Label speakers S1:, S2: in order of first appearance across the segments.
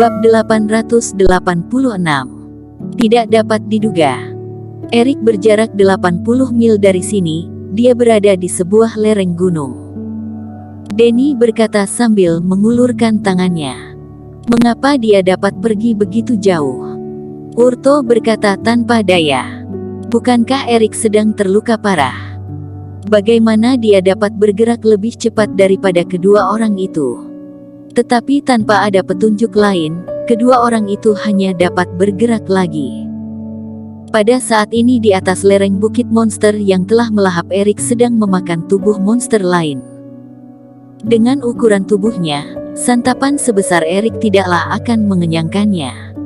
S1: Bab 886. Tidak dapat diduga. Erik berjarak 80 mil dari sini, dia berada di sebuah lereng gunung. Denny berkata sambil mengulurkan tangannya. Mengapa dia dapat pergi begitu jauh? Urto berkata tanpa daya. Bukankah Erik sedang terluka parah? Bagaimana dia dapat bergerak lebih cepat daripada kedua orang itu? Tetapi tanpa ada petunjuk lain, kedua orang itu hanya dapat bergerak lagi. Pada saat ini di atas lereng bukit monster yang telah melahap Erik sedang memakan tubuh monster lain. Dengan ukuran tubuhnya, santapan sebesar Erik tidaklah akan mengenyangkannya.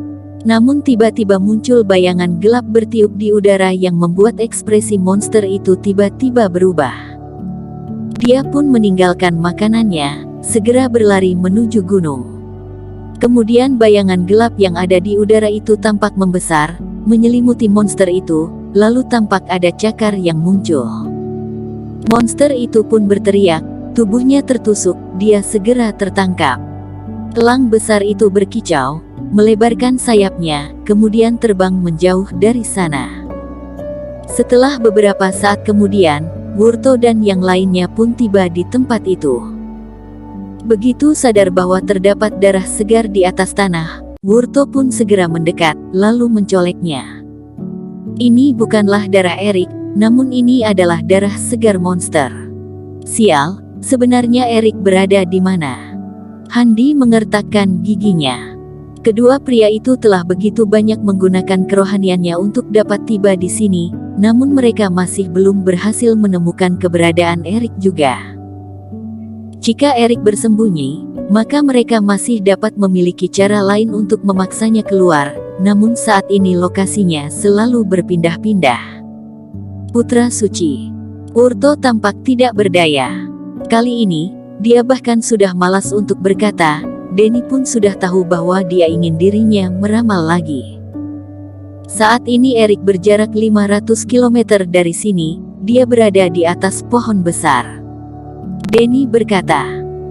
S1: Namun tiba-tiba muncul bayangan gelap bertiup di udara yang membuat ekspresi monster itu tiba-tiba berubah. Dia pun meninggalkan makanannya, segera berlari menuju gunung. Kemudian bayangan gelap yang ada di udara itu tampak membesar, menyelimuti monster itu, lalu tampak ada cakar yang muncul. Monster itu pun berteriak, tubuhnya tertusuk, dia segera tertangkap. Elang besar itu berkicau, melebarkan sayapnya, kemudian terbang menjauh dari sana. Setelah beberapa saat kemudian, Urto dan yang lainnya pun tiba di tempat itu. Begitu sadar bahwa terdapat darah segar di atas tanah, Urto pun segera mendekat, lalu mencoleknya. Ini bukanlah darah Erik, namun ini adalah darah segar monster. Sial, sebenarnya Erik berada di mana? Handi mengertakkan giginya. Kedua pria itu telah begitu banyak menggunakan kerohaniannya untuk dapat tiba di sini, namun mereka masih belum berhasil menemukan keberadaan Erik juga. Jika Erik bersembunyi, maka mereka masih dapat memiliki cara lain untuk memaksanya keluar, namun saat ini lokasinya selalu berpindah-pindah. Putra Suci. Urto tampak tidak berdaya. Kali ini, dia bahkan sudah malas untuk berkata. Denny pun sudah tahu bahwa dia ingin dirinya meramal lagi. Saat ini Erik berjarak 500 km dari sini, dia berada di atas pohon besar. Denny berkata,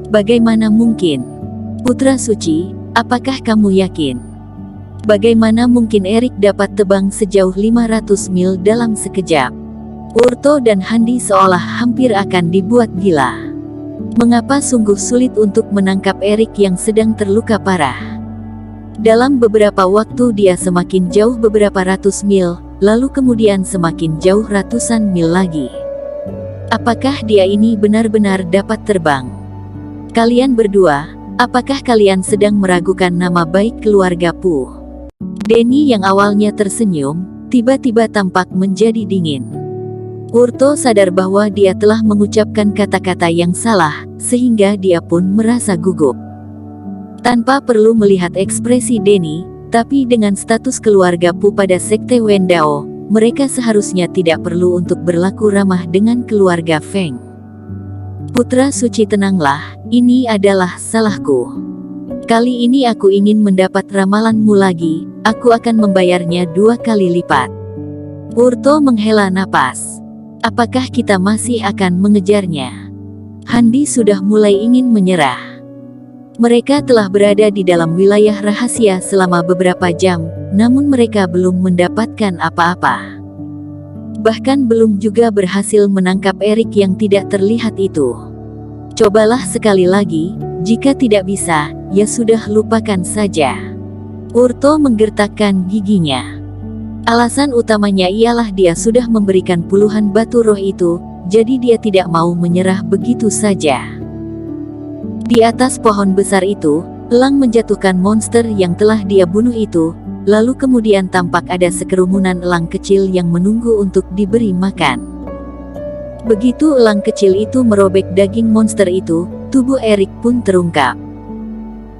S1: "Bagaimana mungkin? Putra Suci, apakah kamu yakin? Bagaimana mungkin Erik dapat terbang sejauh 500 mil dalam sekejap?" Urto dan Handi seolah hampir akan dibuat gila. Mengapa sungguh sulit untuk menangkap Erik yang sedang terluka parah? Dalam beberapa waktu dia semakin jauh beberapa ratus mil, lalu kemudian semakin jauh ratusan mil lagi. Apakah dia ini benar-benar dapat terbang? Kalian berdua, apakah kalian sedang meragukan nama baik keluarga Pu? Denny yang awalnya tersenyum, tiba-tiba tampak menjadi dingin. Urto sadar bahwa dia telah mengucapkan kata-kata yang salah, sehingga dia pun merasa gugup. Tanpa perlu melihat ekspresi Denny, tapi dengan status keluarga Pu pada sekte Wendao, mereka seharusnya tidak perlu untuk berlaku ramah dengan keluarga Feng. Putra Suci, tenanglah, ini adalah salahku. Kali ini aku ingin mendapat ramalanmu lagi, aku akan membayarnya 2 kali lipat. Urto menghela napas. Apakah kita masih akan mengejarnya? Handi sudah mulai ingin menyerah. Mereka telah berada di dalam wilayah rahasia selama beberapa jam, namun mereka belum mendapatkan apa-apa. Bahkan belum juga berhasil menangkap Erik yang tidak terlihat itu. Cobalah sekali lagi, jika tidak bisa, ya sudah lupakan saja. Urto menggertakkan giginya. Alasan utamanya ialah dia sudah memberikan puluhan batu roh itu, jadi dia tidak mau menyerah begitu saja. Di atas pohon besar itu, elang menjatuhkan monster yang telah dia bunuh itu, lalu kemudian tampak ada sekerumunan elang kecil yang menunggu untuk diberi makan. Begitu elang kecil itu merobek daging monster itu, tubuh Erik pun terungkap.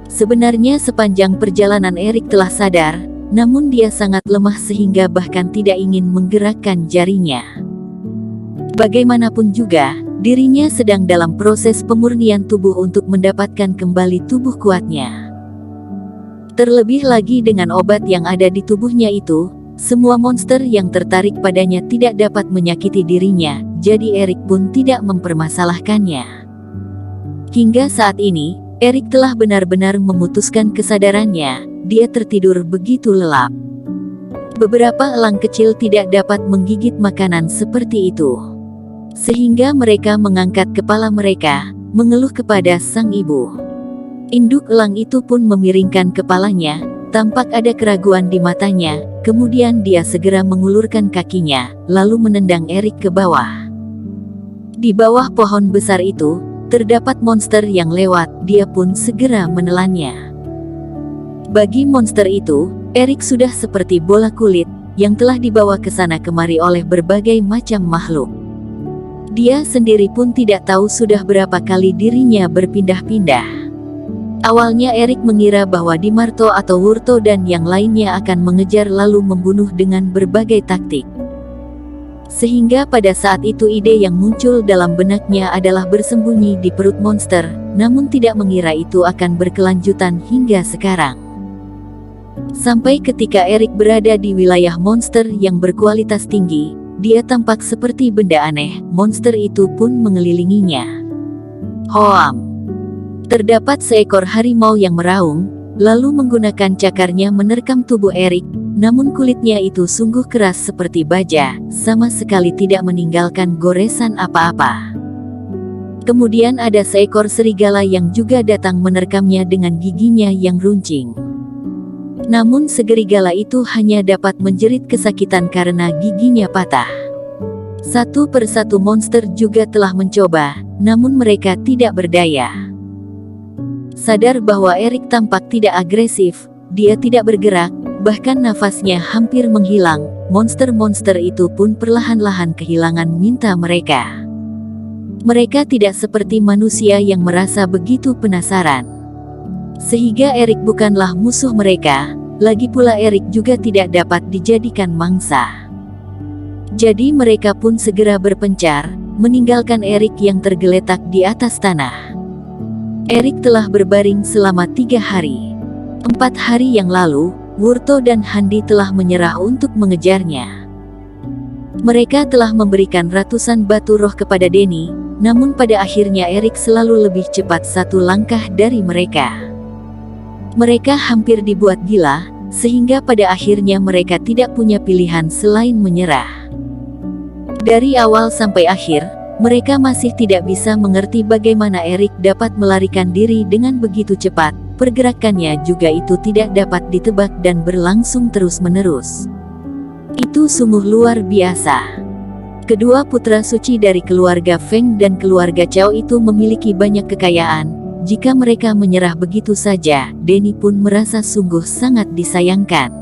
S1: Sebenarnya sepanjang perjalanan Erik telah sadar, namun dia sangat lemah sehingga bahkan tidak ingin menggerakkan jarinya. Bagaimanapun juga, dirinya sedang dalam proses pemurnian tubuh untuk mendapatkan kembali tubuh kuatnya. Terlebih lagi dengan obat yang ada di tubuhnya itu, semua monster yang tertarik padanya tidak dapat menyakiti dirinya, jadi Erik pun tidak mempermasalahkannya. Hingga saat ini, Erik telah benar-benar memutuskan kesadarannya. Dia tertidur begitu lelap. Beberapa elang kecil tidak dapat menggigit makanan seperti itu, sehingga mereka mengangkat kepala mereka, mengeluh kepada sang ibu. Induk elang itu pun memiringkan kepalanya, tampak ada keraguan di matanya, kemudian dia segera mengulurkan kakinya, lalu menendang Erik ke bawah. Di bawah pohon besar itu, terdapat monster yang lewat, dia pun segera menelannya. Bagi monster itu, Erik sudah seperti bola kulit, yang telah dibawa ke sana kemari oleh berbagai macam makhluk. Dia sendiri pun tidak tahu sudah berapa kali dirinya berpindah-pindah. Awalnya Erik mengira bahwa Dimarto atau Wurto dan yang lainnya akan mengejar lalu membunuh dengan berbagai taktik. Sehingga pada saat itu ide yang muncul dalam benaknya adalah bersembunyi di perut monster, namun tidak mengira itu akan berkelanjutan hingga sekarang. Sampai ketika Erik berada di wilayah monster yang berkualitas tinggi, dia tampak seperti benda aneh, monster itu pun mengelilinginya. Hoam! Terdapat seekor harimau yang meraung, lalu menggunakan cakarnya menerkam tubuh Erik, namun kulitnya itu sungguh keras seperti baja, sama sekali tidak meninggalkan goresan apa-apa. Kemudian ada seekor serigala yang juga datang menerkamnya dengan giginya yang runcing. Namun serigala itu hanya dapat menjerit kesakitan karena giginya patah. Satu persatu monster juga telah mencoba, namun mereka tidak berdaya. Sadar bahwa Erik tampak tidak agresif, dia tidak bergerak, bahkan nafasnya hampir menghilang, monster-monster itu pun perlahan-lahan kehilangan minta mereka. Mereka tidak seperti manusia yang merasa begitu penasaran. Sehingga Erik bukanlah musuh mereka, lagi pula Erik juga tidak dapat dijadikan mangsa. Jadi mereka pun segera berpencar, meninggalkan Erik yang tergeletak di atas tanah. Erik telah berbaring selama 3 hari. 4 hari yang lalu, Wurto dan Handi telah menyerah untuk mengejarnya. Mereka telah memberikan ratusan batu roh kepada Denny, namun pada akhirnya Erik selalu lebih cepat 1 langkah dari mereka. Mereka hampir dibuat gila, sehingga pada akhirnya mereka tidak punya pilihan selain menyerah. Dari awal sampai akhir, mereka masih tidak bisa mengerti bagaimana Erik dapat melarikan diri dengan begitu cepat, pergerakannya juga itu tidak dapat ditebak dan berlangsung terus-menerus. Itu sungguh luar biasa. Kedua putra suci dari keluarga Feng dan keluarga Cao itu memiliki banyak kekayaan. Jika mereka menyerah begitu saja, Denny pun merasa sungguh sangat disayangkan.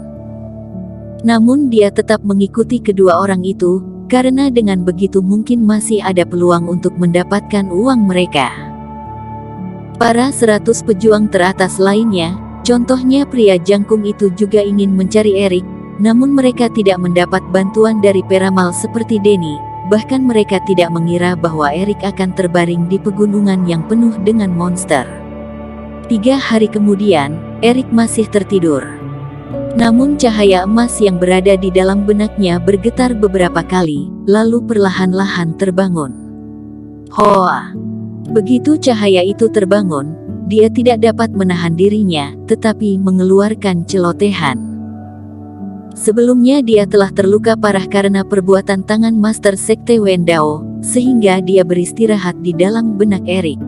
S1: Namun dia tetap mengikuti kedua orang itu, karena dengan begitu mungkin masih ada peluang untuk mendapatkan uang mereka. Para 100 pejuang teratas lainnya, contohnya pria jangkung itu juga ingin mencari Erik, namun mereka tidak mendapat bantuan dari peramal seperti Denny. Bahkan mereka tidak mengira bahwa Erik akan terbaring di pegunungan yang penuh dengan monster. 3 hari kemudian, Erik masih tertidur. Namun cahaya emas yang berada di dalam benaknya bergetar beberapa kali, lalu perlahan-lahan terbangun. Hoa! Begitu cahaya itu terbangun, dia tidak dapat menahan dirinya, tetapi mengeluarkan celotehan. Sebelumnya dia telah terluka parah karena perbuatan tangan Master Sekte Wendao, sehingga dia beristirahat di dalam benak Erik.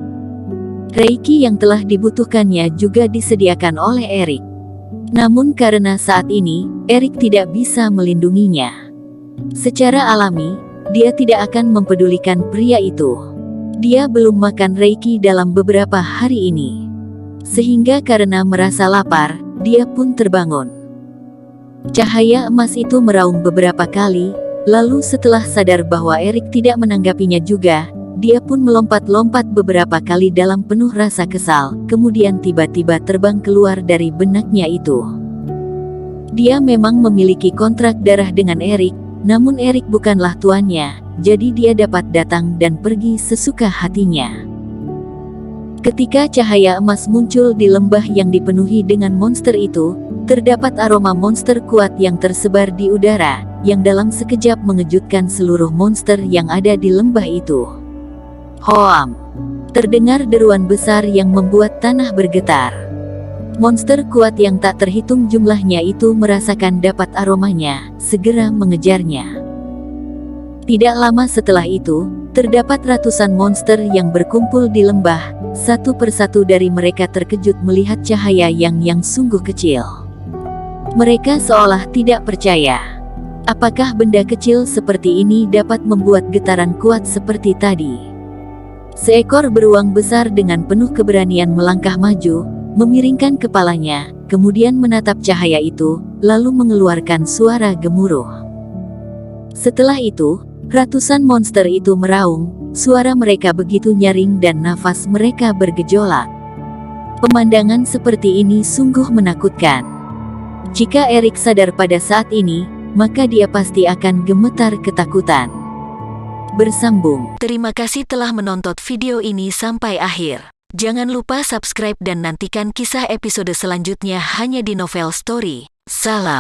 S1: Reiki yang telah dibutuhkannya juga disediakan oleh Erik. Namun karena saat ini, Erik tidak bisa melindunginya. Secara alami, dia tidak akan mempedulikan pria itu. Dia belum makan Reiki dalam beberapa hari ini. Sehingga karena merasa lapar, dia pun terbangun. Cahaya emas itu meraung beberapa kali, lalu setelah sadar bahwa Erik tidak menanggapinya juga, dia pun melompat-lompat beberapa kali dalam penuh rasa kesal, kemudian tiba-tiba terbang keluar dari benaknya itu. Dia memang memiliki kontrak darah dengan Erik, namun Erik bukanlah tuannya, jadi dia dapat datang dan pergi sesuka hatinya. Ketika cahaya emas muncul di lembah yang dipenuhi dengan monster itu, terdapat aroma monster kuat yang tersebar di udara, yang dalam sekejap mengejutkan seluruh monster yang ada di lembah itu. Hoam! Terdengar deruan besar yang membuat tanah bergetar. Monster kuat yang tak terhitung jumlahnya itu merasakan dapat aromanya, segera mengejarnya. Tidak lama setelah itu, terdapat ratusan monster yang berkumpul di lembah. Satu persatu dari mereka terkejut melihat cahaya yang sungguh kecil. Mereka seolah tidak percaya. Apakah benda kecil seperti ini dapat membuat getaran kuat seperti tadi? Seekor beruang besar dengan penuh keberanian melangkah maju, memiringkan kepalanya, kemudian menatap cahaya itu, lalu mengeluarkan suara gemuruh. Setelah itu, ratusan monster itu meraung, suara mereka begitu nyaring dan nafas mereka bergejolak. Pemandangan seperti ini sungguh menakutkan. Jika Erik sadar pada saat ini, maka dia pasti akan gemetar ketakutan. Bersambung. Terima kasih telah menonton video ini sampai akhir. Jangan lupa subscribe dan nantikan kisah episode selanjutnya hanya di Novel Story. Salam.